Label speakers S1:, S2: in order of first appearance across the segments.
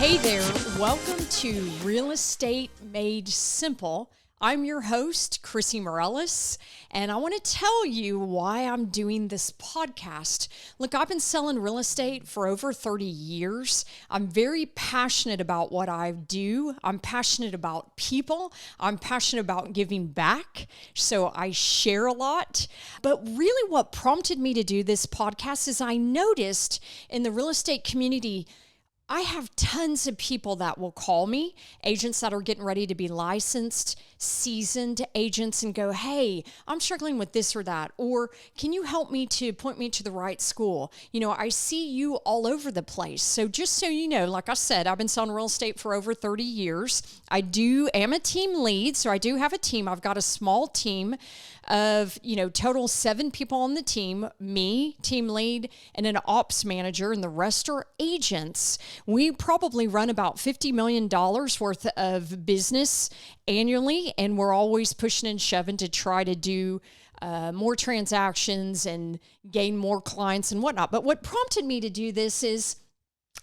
S1: Hey there, welcome to Real Estate Made Simple. I'm your host, Krissy Mireles, and I want to tell you why I'm doing this podcast. Look, I've been selling real estate for over 30 years. I'm very passionate about what I do. I'm passionate about people. I'm passionate about giving back, so I share a lot. But really what prompted me to do this podcast is I noticed in the real estate community, I have tons of people that will call me, agents that are getting ready to be licensed, seasoned agents, and go, hey, I'm struggling with this or that, or can you help me to point me to the right school? You know, I see you all over the place. So just so you know, like I said, I've been selling real estate for over 30 years. I am a team lead, so I do have a team. I've got a small team of, total 7 people on the team, me, team lead, and an ops manager, and the rest are agents. We probably run about $50 million worth of business annually, and we're always pushing and shoving to try to do more transactions and gain more clients and whatnot. But what prompted me to do this is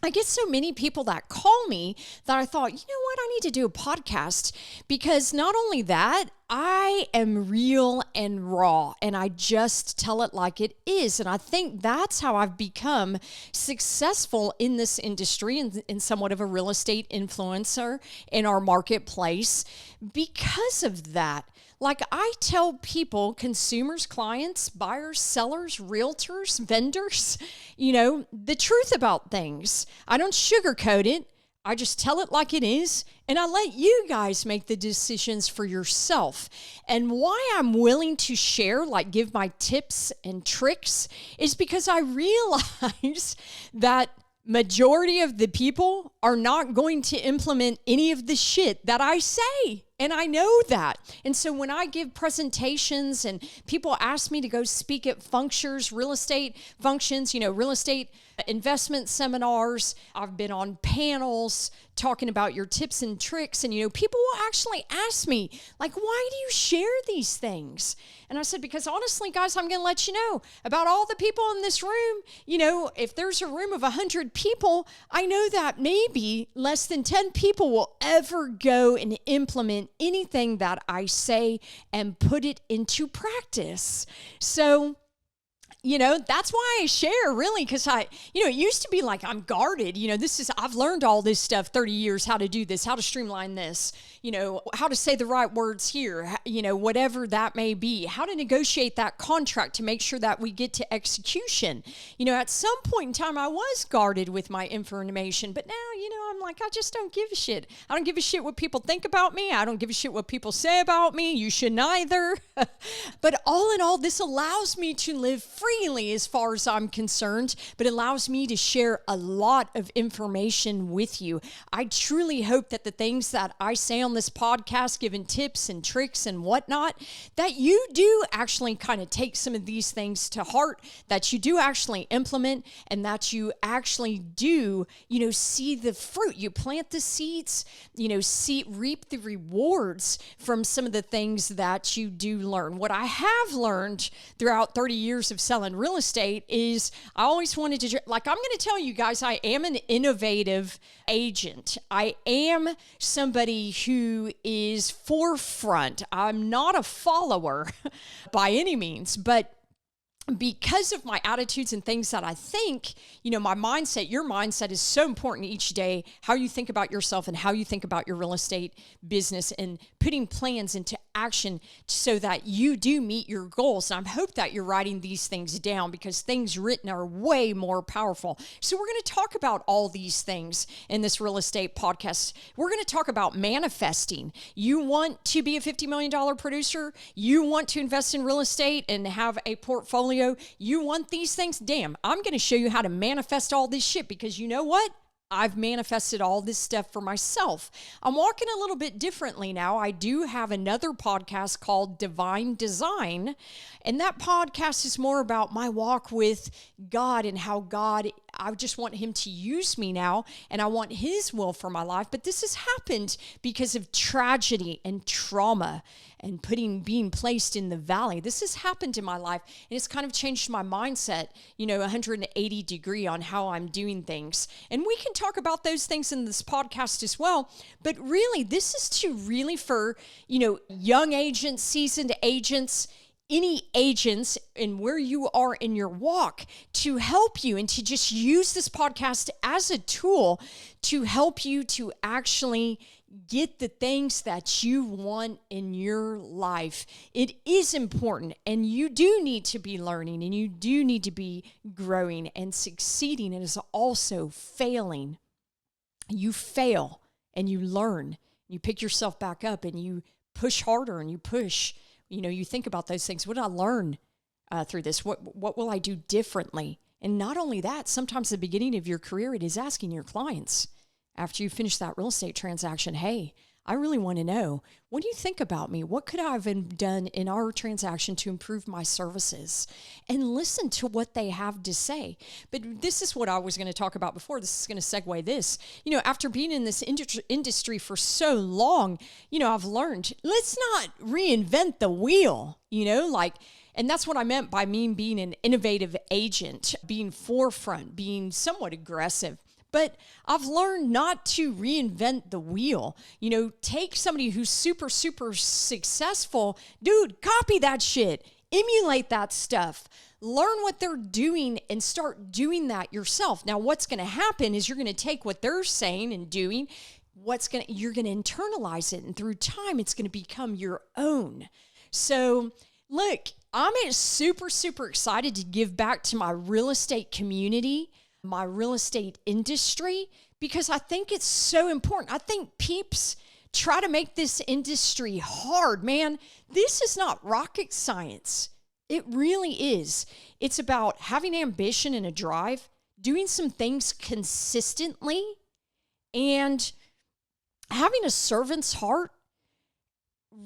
S1: I get so many people that call me that I thought, you know what, I need to do a podcast, because not only that, I am real and raw, and I just tell it like it is. And I think that's how I've become successful in this industry and somewhat of a real estate influencer in our marketplace because of that. Like I tell people, consumers, clients, buyers, sellers, realtors, vendors, the truth about things. I don't sugarcoat it. I just tell it like it is, and I let you guys make the decisions for yourself. And why I'm willing to share, give my tips and tricks, is because I realize that majority of the people are not going to implement any of the shit that I say. And I know that. And so when I give presentations and people ask me to go speak at functions, real estate functions, real estate investment seminars, I've been on panels talking about your tips and tricks. And, people will actually ask me, why do you share these things? And I said, because honestly, guys, I'm going to let you know about all the people in this room. If there's a room of 100 people, I know that maybe less than 10 people will ever go and implement anything that I say and put it into practice. So, that's why I share, really, because it used to be like I'm guarded. I've learned all this stuff, 30 years, how to do this, how to streamline this, how to say the right words here, whatever that may be, how to negotiate that contract to make sure that we get to execution. At some point in time, I was guarded with my information, but now, I'm like, I just don't give a shit. I don't give a shit what people think about me. I don't give a shit what people say about me. You shouldn't either. But all in all, this allows me to live freely as far as I'm concerned, but it allows me to share a lot of information with you. I truly hope that the things that I say on this podcast, giving tips and tricks and whatnot, that you do actually kind of take some of these things to heart, that you do actually implement, and that you actually do, see the fruit. You plant the seeds, reap the rewards from some of the things that you do learn. What I have learned throughout 30 years of selling real estate is I always wanted to, I'm going to tell you guys, I am an innovative agent. I am somebody who is forefront. I'm not a follower by any means, but because of my attitudes and things that I think, my mindset, your mindset is so important each day, how you think about yourself and how you think about your real estate business and putting plans into action so that you do meet your goals. And I hope that you're writing these things down, because things written are way more powerful. So we're going to talk about all these things in this real estate podcast. We're going to talk about manifesting. You want to be a $50 million producer? You want to invest in real estate and have a portfolio? You want these things? Damn, I'm going to show you how to manifest all this shit, because you know what? I've manifested all this stuff for myself. I'm walking a little bit differently now. I do have another podcast called Divine Design, and that podcast is more about my walk with God and how God I just want him to use me now, and I want his will for my life. But this has happened because of tragedy and trauma and being placed in the valley. This has happened in my life, and it's kind of changed my mindset, 180 degree on how I'm doing things. And we can talk about those things in this podcast as well. But really, this is for, young agents, seasoned agents, any agents, and where you are in your walk, to help you and to just use this podcast as a tool to help you to actually get the things that you want in your life. It is important, and you do need to be learning, and you do need to be growing and succeeding. It is also failing. You fail and you learn. You pick yourself back up and you push harder and you push. You think about those things. What did I learn through this? What will I do differently? And not only that, sometimes at the beginning of your career, it is asking your clients after you finish that real estate transaction, hey, I really want to know, what do you think about me? What could I have done in our transaction to improve my services? And listen to what they have to say. But this is what I was going to talk about before. This is going to segue this. After being in this industry for so long, I've learned, let's not reinvent the wheel, and that's what I meant by me being an innovative agent, being forefront, being somewhat aggressive. But I've learned not to reinvent the wheel. Take somebody who's super, super successful. Dude, copy that shit. Emulate that stuff. Learn what they're doing and start doing that yourself. Now, what's going to happen is you're going to take what they're saying and doing. You're going to internalize it. And through time, it's going to become your own. So, look, I'm super, super excited to give back to my real estate community, my real estate industry, because I think it's so important. I think peeps try to make this industry hard, man. This is not rocket science. It really is. It's about having ambition and a drive, doing some things consistently, and having a servant's heart.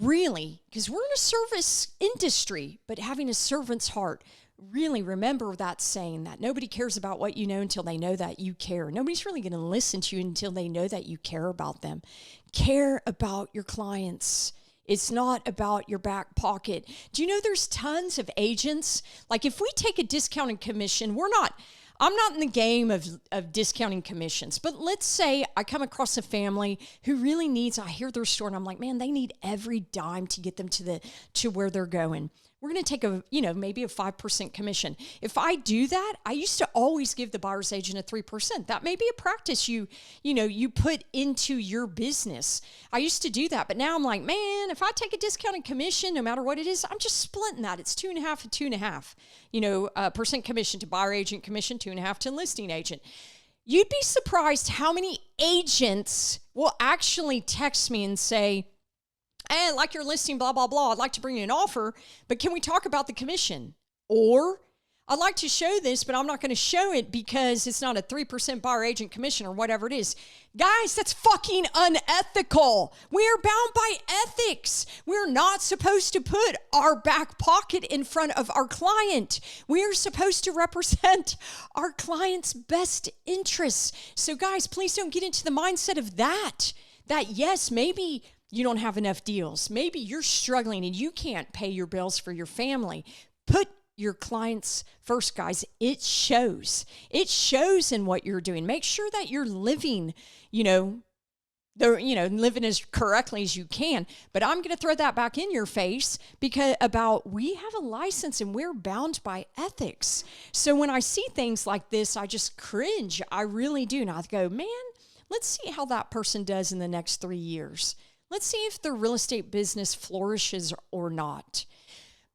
S1: Really, because we're in a service industry, but having a servant's heart. Really remember that saying that nobody cares about what you know until they know that you care. Nobody's really going to listen to you until they know that you care about them. Care about your clients. It's not about your back pocket. Do you know there's tons of agents? Like if we take a discounted commission, I'm not in the game of discounting commissions, but let's say I come across a family who really needs, I hear their story and I'm like, man, they need every dime to get them to where they're going. We're going to take maybe a 5% commission. If I do that, I used to always give the buyer's agent a 3%. That may be a practice you put into your business. I used to do that, but now I'm like, man, if I take a discounted commission, no matter what it is, I'm just splitting that. It's 2.5 and 2.5, percent commission to buyer agent commission, 2.5 to listing agent. You'd be surprised how many agents will actually text me and say, hey, I like your listing, blah, blah, blah. I'd like to bring you an offer, but can we talk about the commission? Or I'd like to show this, but I'm not going to show it because it's not a 3% buyer agent commission or whatever it is. Guys, that's fucking unethical. We are bound by ethics. We're not supposed to put our back pocket in front of our client. We are supposed to represent our client's best interests. So guys, please don't get into the mindset of that yes, maybe you don't have enough deals. Maybe you're struggling and you can't pay your bills for your family. Put your clients first, guys. It shows. It shows in what you're doing. Make sure that you're living, living as correctly as you can. But I'm going to throw that back in your face because we have a license and we're bound by ethics. So when I see things like this, I just cringe. I really do. And I go, man, let's see how that person does in the next 3 years. Let's see if their real estate business flourishes or not.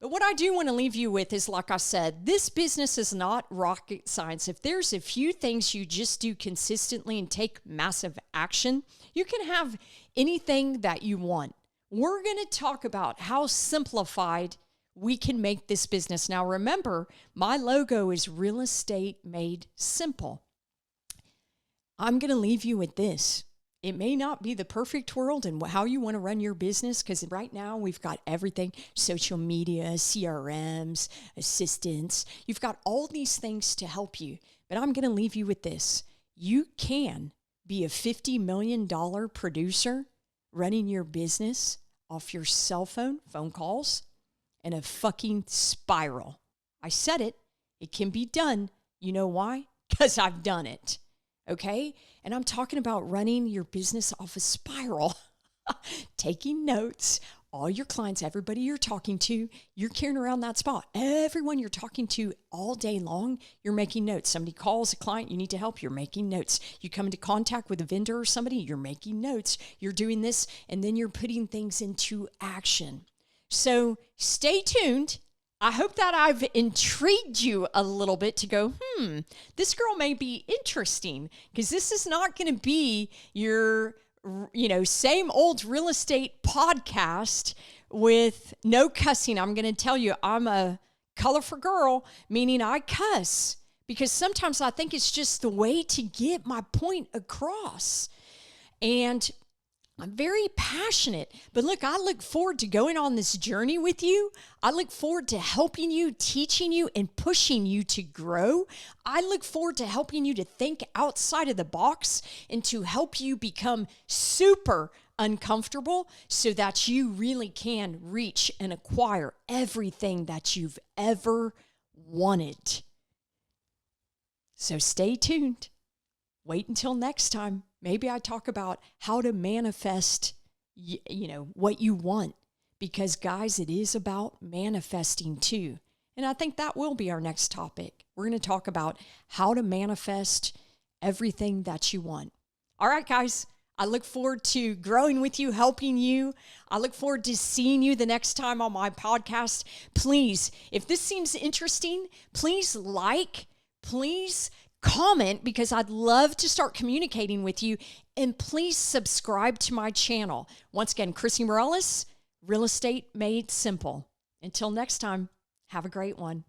S1: But what I do want to leave you with is, like I said, this business is not rocket science. If there's a few things you just do consistently and take massive action, you can have anything that you want. We're going to talk about how simplified we can make this business. Now, remember, my logo is Real Estate Made Simple. I'm going to leave you with this. It may not be the perfect world and how you want to run your business, because right now we've got everything, social media, CRMs, assistants. You've got all these things to help you. But I'm going to leave you with this. You can be a $50 million producer running your business off your cell phone calls, and a fucking spiral. I said it. It can be done. You know why? Because I've done it. Okay? And I'm talking about running your business off a spiral, taking notes. All your clients, everybody you're talking to, you're carrying around that spot. Everyone you're talking to all day long, you're making notes. Somebody calls a client, you need to help, you're making notes. You come into contact with a vendor or somebody, you're making notes. You're doing this, and then you're putting things into action. So stay tuned. I hope that I've intrigued you a little bit to go, this girl may be interesting, because this is not going to be your, same old real estate podcast with no cussing. I'm going to tell you, I'm a colorful girl, meaning I cuss, because sometimes I think it's just the way to get my point across. And I'm very passionate, but look, I look forward to going on this journey with you. I look forward to helping you, teaching you, and pushing you to grow. I look forward to helping you to think outside of the box and to help you become super uncomfortable so that you really can reach and acquire everything that you've ever wanted. So stay tuned. Wait until next time. Maybe I talk about how to manifest, what you want. Because, guys, it is about manifesting too. And I think that will be our next topic. We're going to talk about how to manifest everything that you want. All right, guys. I look forward to growing with you, helping you. I look forward to seeing you the next time on my podcast. Please, if this seems interesting, please please comment, because I'd love to start communicating with you. And please subscribe to my channel. Once again, Krissy Mireles, Real Estate Made Simple. Until next time, have a great one.